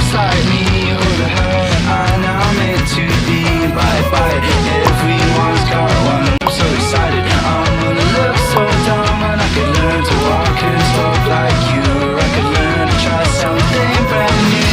just like me, or the her I now meant to be. Bye, everyone's got one, I'm so excited. I'm gonna look so dumb, and I could learn to walk and talk like you, or I could learn to try something brand new.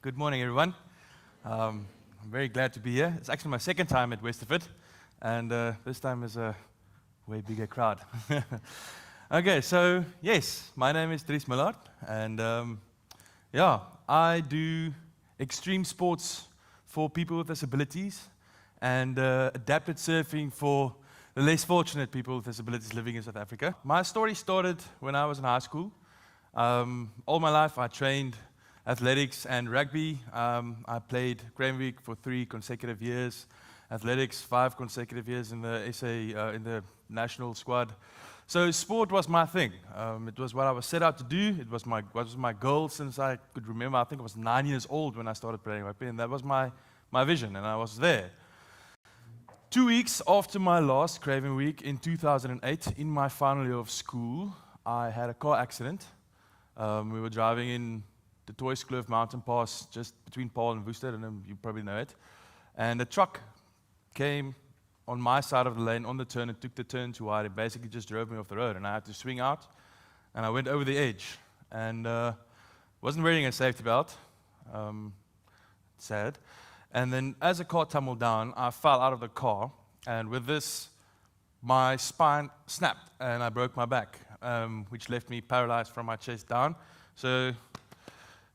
Good morning, everyone. I'm very glad to be here. It's actually my second time at Westerford, and this time is a way bigger crowd. Okay, so yes, my name is Dries and yeah, I do extreme sports for people with disabilities and adapted surfing for the less fortunate people with disabilities living in South Africa. My story started when I was in high school. All my life I trained athletics and rugby. I played Cranwick for 3 consecutive years, athletics 5 consecutive years in the SA, in the national squad. So sport was my thing. It was what I was set out to do. It was my goal since I could remember. I think I was 9 years old when I started playing rugby, and that was my vision, and I was there. 2 weeks after my last Craven Week in 2008, in my final year of school, I had a car accident. We were driving in the Toyskloof mountain pass just between Paul and Worcester, and you probably know it. And a truck came on my side of the lane on the turn and took the turn too wide. It basically just drove me off the road, and I had to swing out, and I went over the edge. And wasn't wearing a safety belt. Sad. And then as the car tumbled down, I fell out of the car, and with this, my spine snapped, and I broke my back, which left me paralyzed from my chest down. So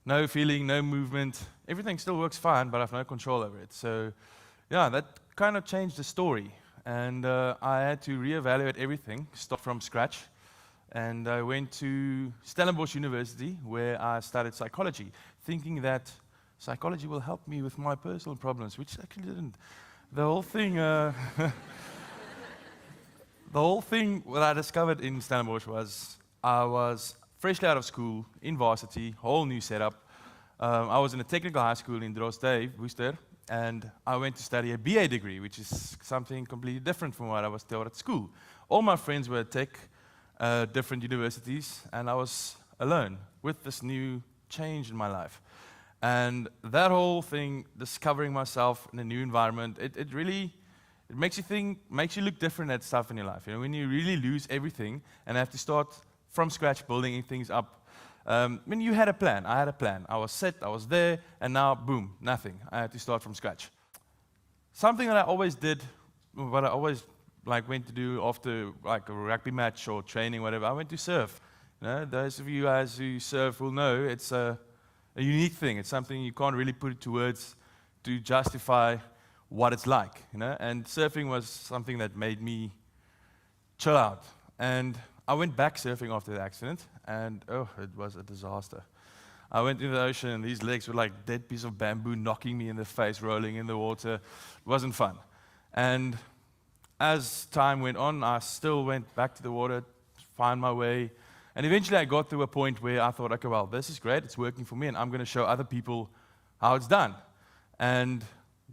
no feeling, no movement. Everything still works fine, but I have no control over it. So, yeah, that kind of changed the story. And I had to reevaluate everything, start from scratch. And I went to Stellenbosch University, where I studied psychology, thinking that psychology will help me with my personal problems, which actually didn't. The whole thing, what I discovered in Stellenbosch was I was freshly out of school, in varsity, whole new setup. I was in a technical high school in Dries, Worcester, and I went to study a BA degree, which is something completely different from what I was taught at school. All my friends were at tech, different universities, and I was alone with this new change in my life. And that whole thing, discovering myself in a new environment, it really makes you think, makes you look different at stuff in your life. You know, when you really lose everything and have to start from scratch, building things up. When you had a plan, I had a plan. I was set, I was there, and now, boom, nothing. I had to start from scratch. Something that I always did, what I always went to do after a rugby match or training, whatever, I went to surf. You know, those of you guys who surf will know it's a unique thing. It's something you can't really put into words to justify what it's like. You know? And surfing was something that made me chill out. And I went back surfing after the accident, and oh, it was a disaster. I went into the ocean, and these legs were like dead piece of bamboo knocking me in the face, rolling in the water. It wasn't fun. And as time went on, I still went back to the water, find my way, and eventually I got to a point where I thought, okay, well, this is great, it's working for me, and I'm going to show other people how it's done. And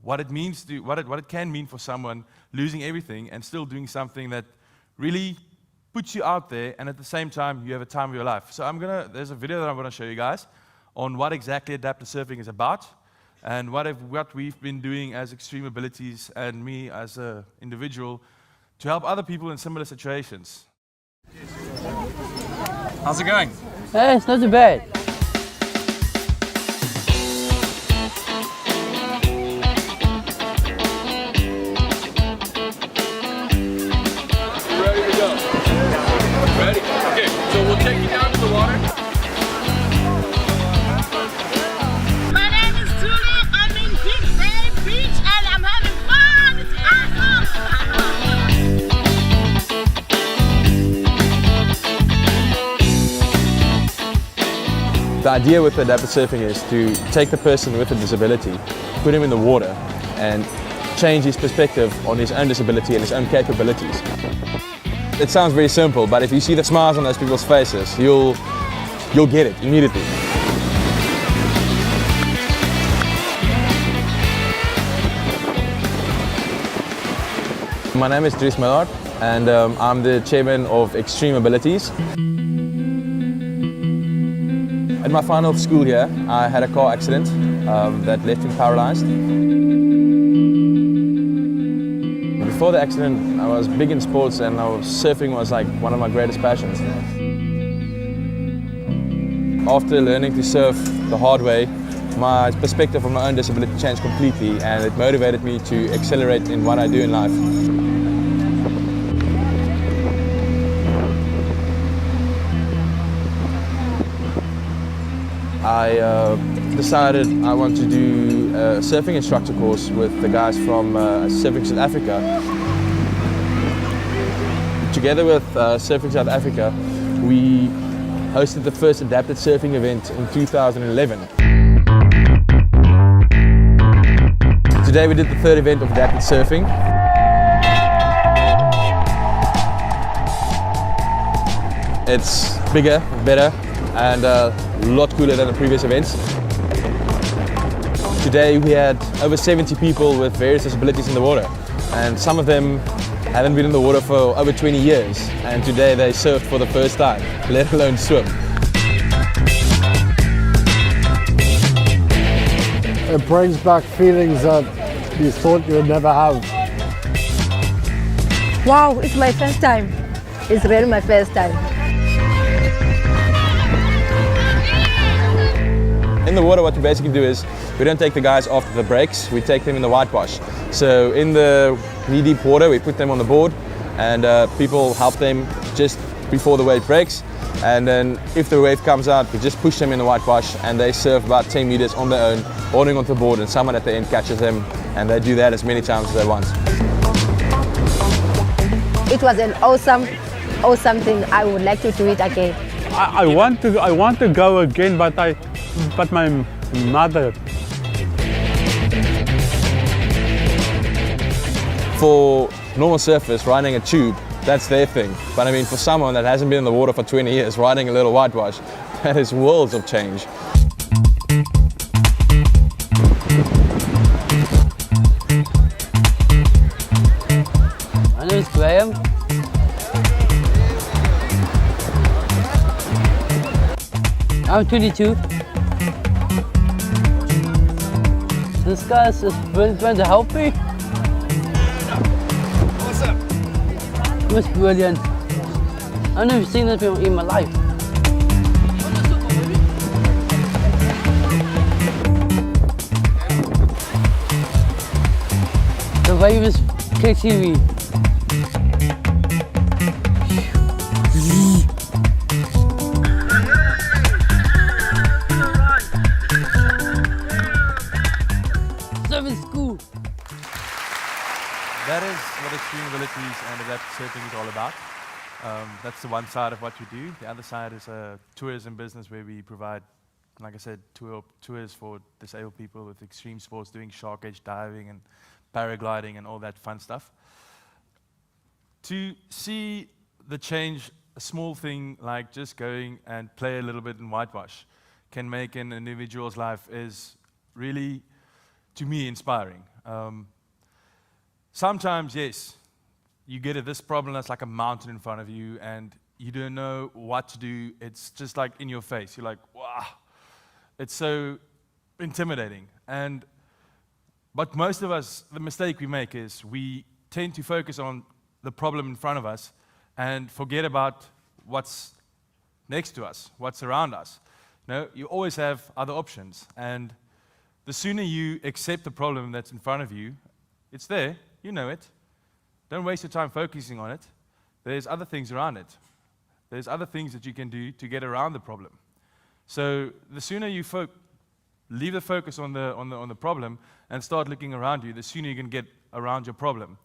what it means to, what it can mean for someone losing everything and still doing something that really puts you out there, and at the same time, you have a time of your life. So there's a video that I'm going to show you guys on what exactly adaptive surfing is about, and what we've been doing as Extreme Abilities and me as an individual to help other people in similar situations. How's it going? Hey, it's not too bad. Ready? Okay, so we'll take you down to the water. My name is Julie. I'm in Big Bay Beach and I'm having fun. It's awesome. The idea with adaptive surfing is to take the person with a disability, put him in the water, and change his perspective on his own disability and his own capabilities. It sounds very simple, but if you see the smiles on those people's faces, you'll get it immediately. My name is Dries and I'm the chairman of Extreme Abilities. At my final school here, I had a car accident that left me paralyzed. Before the accident, I was big in sports and surfing was like one of my greatest passions. After learning to surf the hard way, my perspective on my own disability changed completely, and it motivated me to accelerate in what I do in life. I decided I want to do a surfing instructor course with the guys from Surfing South Africa. Together with Surfing South Africa, we hosted the first adapted surfing event in 2011. Today we did the third event of adapted surfing. It's bigger, better, and a lot cooler than the previous events. Today we had over 70 people with various disabilities in the water, and some of them haven't been in the water for over 20 years, and today they surfed for the first time, let alone swim. It brings back feelings that you thought you would never have. Wow, it's my first time. It's really my first time. In the water, what we basically do is we don't take the guys after the breaks, we take them in the whitewash. So in the knee-deep water, we put them on the board, and people help them just before the wave breaks. And then if the wave comes out, we just push them in the whitewash, and they surf about 10 meters on their own, holding onto the board, and someone at the end catches them, and they do that as many times as they want. It was an awesome thing. I would like to do it again. I want to go again, but my mother. For normal surfers, riding a tube, that's their thing. But I mean, for someone that hasn't been in the water for 20 years, riding a little whitewash, that is worlds of change. My name is Graham. I'm 22. This guy is just trying to help me. What's up? It was brilliant. I've never seen that film in my life. The wave is kicking me. Surfing school. That is what Extreme Abilities and adapted surfing is all about. That's the one side of what we do. The other side is a tourism business where we provide, like I said, tours for disabled people with extreme sports, doing shark edge diving and paragliding and all that fun stuff. To see the change, a small thing like just going and play a little bit in whitewash can make an individual's life is really, to me, inspiring. Sometimes, yes, you get this problem that's like a mountain in front of you and you don't know what to do. It's just like in your face. You're like, wow. It's so intimidating. But most of us, the mistake we make is we tend to focus on the problem in front of us and forget about what's next to us, what's around us. No, you always have other options. And the sooner you accept the problem that's in front of you, it's there, you know it. Don't waste your time focusing on it. There's other things around it. There's other things that you can do to get around the problem. So the sooner you leave the focus on the problem and start looking around you, the sooner you can get around your problem.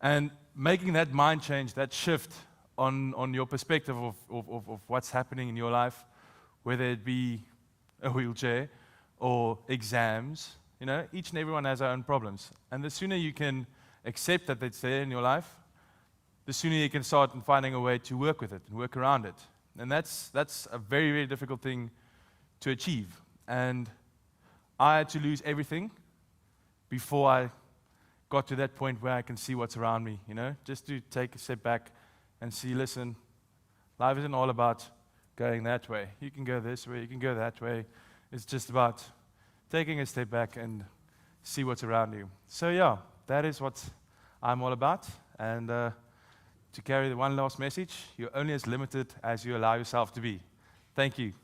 And making that mind change, that shift on your perspective of what's happening in your life, whether it be a wheelchair or exams, you know, each and everyone has our own problems. And the sooner you can accept that it's there in your life, the sooner you can start finding a way to work with it and work around it. And that's a very, very difficult thing to achieve. And I had to lose everything before I got to that point where I can see what's around me, you know, just to take a step back and see, listen, life isn't all about going that way. You can go this way, you can go that way. It's just about taking a step back and see what's around you. So yeah, that is what I'm all about. And to carry the one last message, you're only as limited as you allow yourself to be. Thank you.